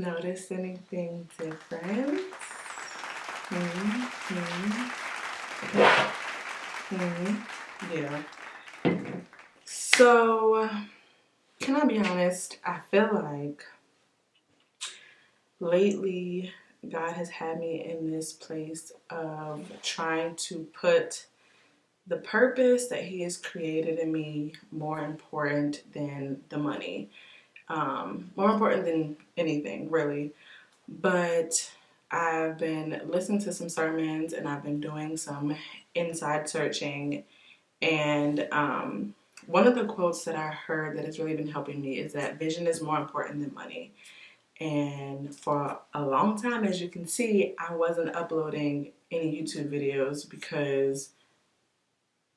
Notice anything different? Yeah. So, can I be honest? I feel like lately God has had me in this place of trying to put the purpose that He has created in me more important than the money. More important than anything, really. But I've been listening to some sermons and I've been doing some inside searching. And one of the quotes that I heard that has really been helping me is that vision is more important than money. And for a long time, as you can see, I wasn't uploading any YouTube videos because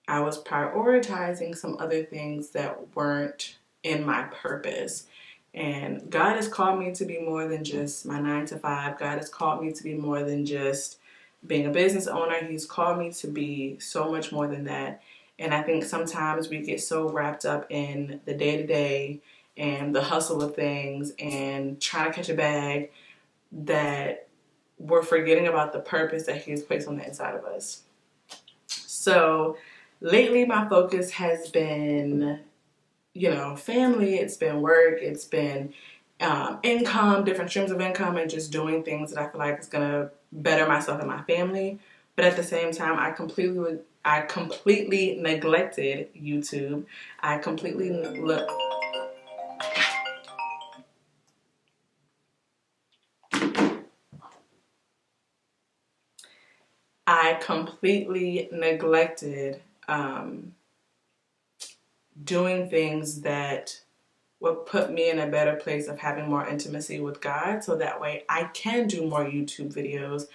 I was prioritizing some other things that weren't in my purpose. And God has called me to be more than just my 9 to 5. God has called me to be more than just being a business owner. He's called me to be so much more than that. And I think sometimes we get so wrapped up in the day-to-day and the hustle of things and trying to catch a bag that we're forgetting about the purpose that He's placed on the inside of us. So lately my focus has been, family, it's been work, it's been income, different streams of income, and just doing things that I feel like is going to better myself and my family. But at the same time, I completely neglected YouTube. I completely neglected doing things that would put me in a better place of having more intimacy with God, so that way I can do more YouTube videos.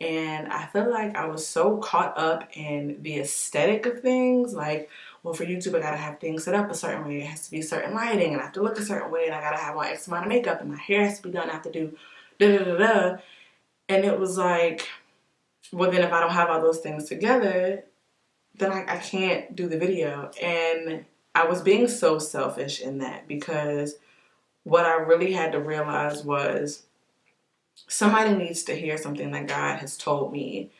And I feel like I was so caught up in the aesthetic of things, like, well, for YouTube I gotta have things set up a certain way, it has to be certain lighting, and I have to look a certain way, and I gotta have on X amount of makeup, and my hair has to be done, I have to do da-da-da-da. And it was like, well, then if I don't have all those things together, then I can't do the video. And I was being so selfish in that, because what I really had to realize was somebody needs to hear something that God has told me.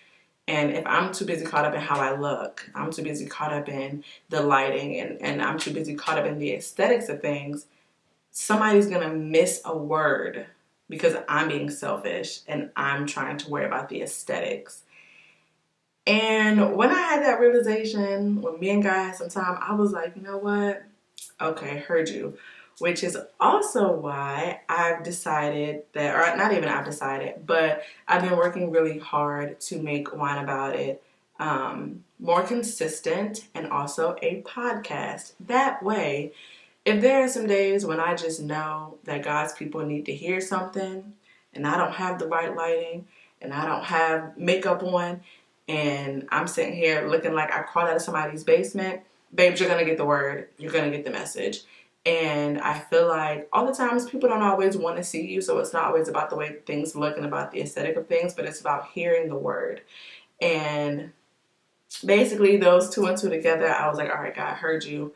And if I'm too busy caught up in how I look, I'm too busy caught up in the lighting, and I'm too busy caught up in the aesthetics of things, somebody's going to miss a word because I'm being selfish and I'm trying to worry about the aesthetics. And when I had that realization, when me and God had some time, I was like, you know what? Okay, heard you. Which is also why I've decided that, or not even I've decided, but I've been working really hard to make Wine About It more consistent, and also a podcast. That way, if there are some days when I just know that God's people need to hear something, and I don't have the right lighting, and I don't have makeup on, and I'm sitting here looking like I crawled out of somebody's basement, babes, you're going to get the word. You're going to get the message. And I feel like all the times people don't always want to see you, so it's not always about the way things look and about the aesthetic of things, but it's about hearing the word. And basically those two and two together, I was like, all right, God, I heard you.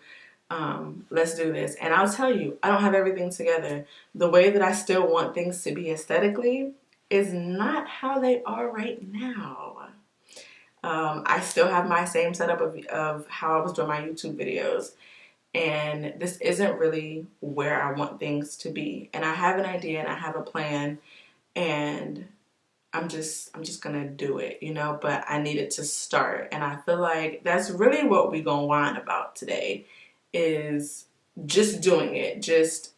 Let's do this. And I'll tell you, I don't have everything together. The way that I still want things to be aesthetically is not how they are right now. I still have my same setup of how I was doing my YouTube videos. And this isn't really where I want things to be. And I have an idea and I have a plan, and I'm just gonna do it, but I needed to start. And I feel like that's really what we're gonna whine about today, is just doing it, just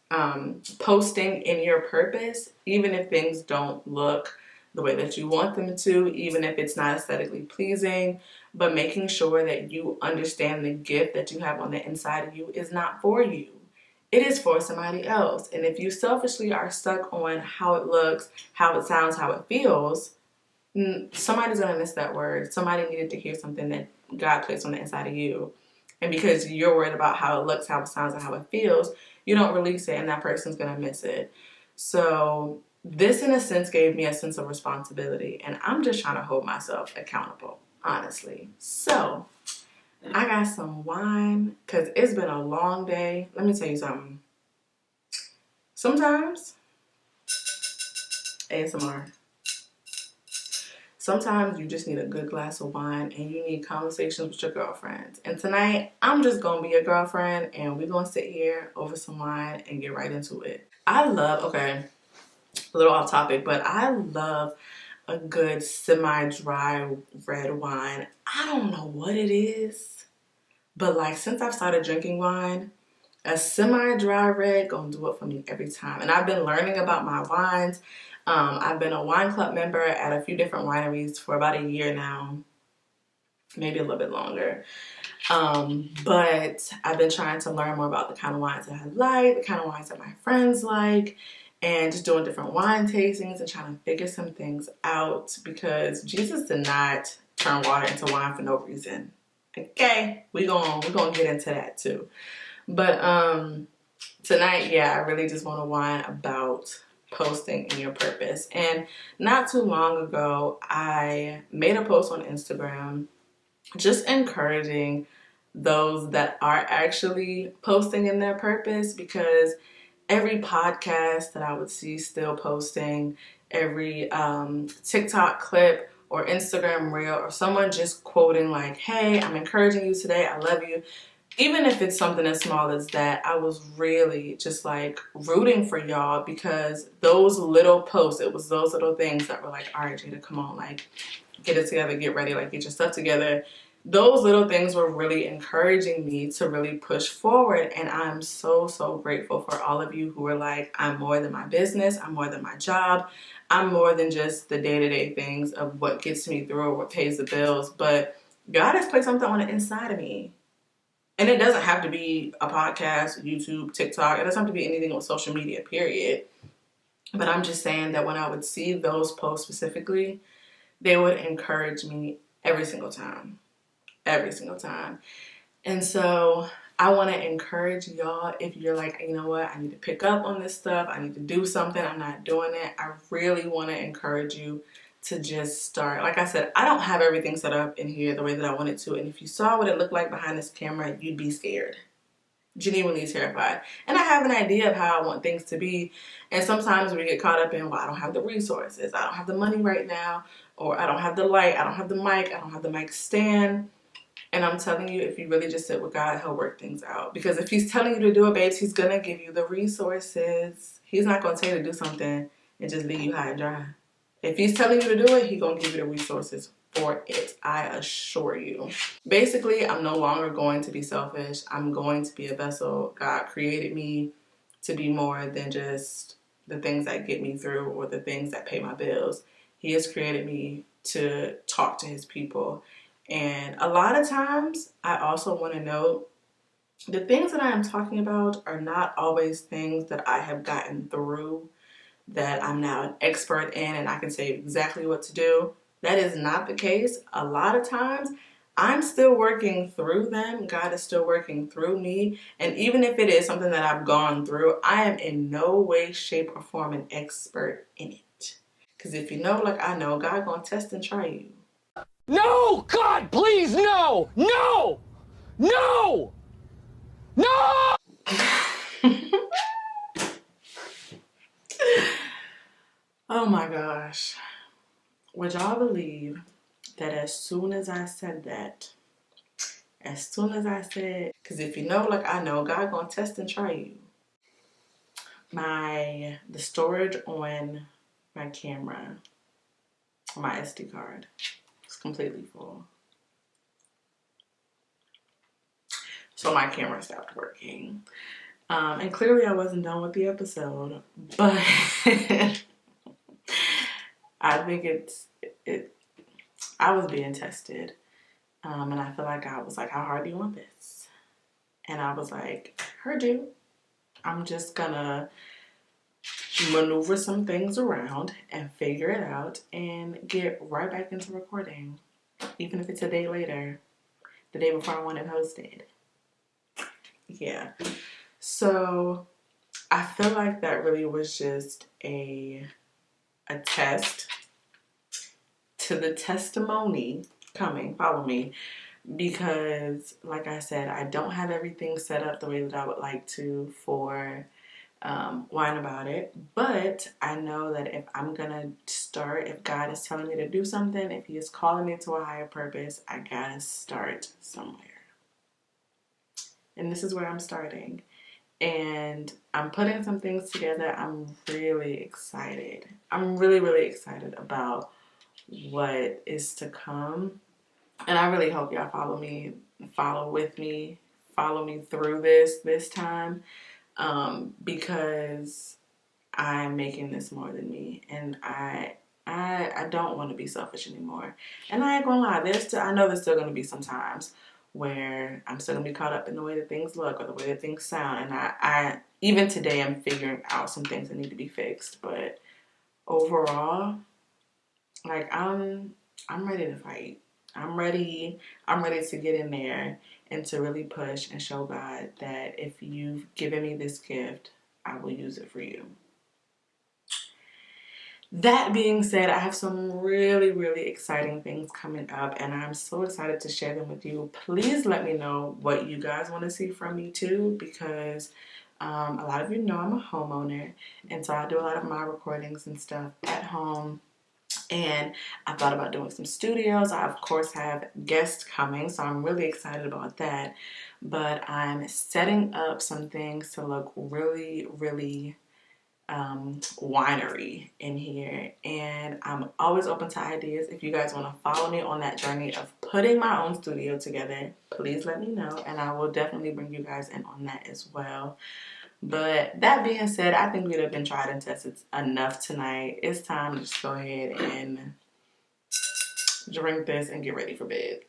posting in your purpose, even if things don't look the way that you want them to, even if it's not aesthetically pleasing, but making sure that you understand the gift that you have on the inside of you is not for you. It is for somebody else. And if you selfishly are stuck on how it looks, how it sounds, how it feels, somebody's going to miss that word. Somebody needed to hear something that God placed on the inside of you. And because you're worried about how it looks, how it sounds, and how it feels, you don't release it, and that person's going to miss it. So this, in a sense, gave me a sense of responsibility. And I'm just trying to hold myself accountable, honestly. So I got some wine because it's been a long day. Let me tell you something. Sometimes ASMR. Sometimes you just need a good glass of wine and you need conversations with your girlfriends. And tonight, I'm just gonna be your girlfriend and we're gonna sit here over some wine and get right into it. Okay, a little off topic, but I love a good semi-dry red wine. I don't know what it is, but like since I've started drinking wine, a semi-dry red gonna do it for me every time. And I've been learning about my wines. I've been a wine club member at a few different wineries for about a year now, maybe a little bit longer. But I've been trying to learn more about the kind of wines that I like, the kind of wines that my friends like, and just doing different wine tastings and trying to figure some things out because Jesus did not turn water into wine for no reason. Okay, we're gonna get into that too. But tonight, yeah, I really just want to whine about posting in your purpose. And not too long ago, I made a post on Instagram just encouraging those that are actually posting in their purpose, because every podcast that I would see still posting, every TikTok clip or Instagram reel or someone just quoting like, hey, I'm encouraging you today, I love you. Even if it's something as small as that, I was really just like rooting for y'all because those little posts, it was those little things that were like, all right, Jada, come on, like get it together, get ready, like get your stuff together. Those little things were really encouraging me to really push forward. And I'm so, so grateful for all of you who are like, I'm more than my business, I'm more than my job, I'm more than just the day-to-day things of what gets me through or what pays the bills. But God has placed something on the inside of me. And it doesn't have to be a podcast, YouTube, TikTok. It doesn't have to be anything on social media, period. But I'm just saying that when I would see those posts specifically, they would encourage me every single time. Every single time. And so I want to encourage y'all, if you're like, you know what, I need to pick up on this stuff. I need to do something. I'm not doing it. I really want to encourage you to just start. Like I said, I don't have everything set up in here the way that I wanted to. And if you saw what it looked like behind this camera, you'd be scared. Genuinely terrified. And I have an idea of how I want things to be. And sometimes we get caught up in, well, I don't have the resources. I don't have the money right now. Or I don't have the light. I don't have the mic. I don't have the mic stand. And I'm telling you, if you really just sit with God, he'll work things out. Because if he's telling you to do it, babes, he's going to give you the resources. He's not going to tell you to do something and just leave you high and dry. If he's telling you to do it, he's going to give you the resources for it. I assure you. Basically, I'm no longer going to be selfish. I'm going to be a vessel. God created me to be more than just the things that get me through or the things that pay my bills. He has created me to talk to his people. And a lot of times, I also want to note, the things that I am talking about are not always things that I have gotten through, that I'm now an expert in and I can say exactly what to do. That is not the case. A lot of times, I'm still working through them. God is still working through me. And even if it is something that I've gone through, I am in no way, shape, or form an expert in it. Because if you know like I know, God gonna test and try you. No! God, please, no! No! No! No! Oh my gosh. Would y'all believe that as soon as I said, because if you know like I know, God gonna test and try you. The storage on my camera, my SD card, is completely full. So my camera stopped working. And clearly I wasn't done with the episode, but I think I was being tested. And I feel like God was like, how hard do you want this? And I was like, heard you. I'm just gonna maneuver some things around and figure it out and get right back into recording. Even if it's a day later, the day before I want it posted. Yeah. So I feel like that really was just a test to the testimony coming. Follow me. Because, like I said, I don't have everything set up the way that I would like to for whine about it. But I know that if I'm gonna start, if God is telling me to do something, if He is calling me to a higher purpose, I gotta start somewhere. And this is where I'm starting. And I'm putting some things together. I'm really excited. I'm really, really excited about what is to come. And I really hope y'all follow me through this time, because I'm making this more than me, and I don't want to be selfish anymore. And I ain't gonna lie, I know there's still gonna be some times where I'm still gonna be caught up in the way that things look or the way that things sound, and I even today I'm figuring out some things that need to be fixed. But overall, like I'm ready to fight. I'm ready to get in there and to really push and show God that if you've given me this gift, I will use it for you. That being said, I have some really, really exciting things coming up, and I'm so excited to share them with you. Please let me know what you guys want to see from me too, because a lot of you know I'm a homeowner, and so I do a lot of my recordings and stuff at home. And I thought about doing some studios. I, of course, have guests coming, so I'm really excited about that. But I'm setting up some things to look really, really winery in here. And I'm always open to ideas. If you guys want to follow me on that journey of putting my own studio together, please let me know. And I will definitely bring you guys in on that as well. But that being said, I think we'd have been tried and tested enough tonight. It's time to just go ahead and drink this and get ready for bed.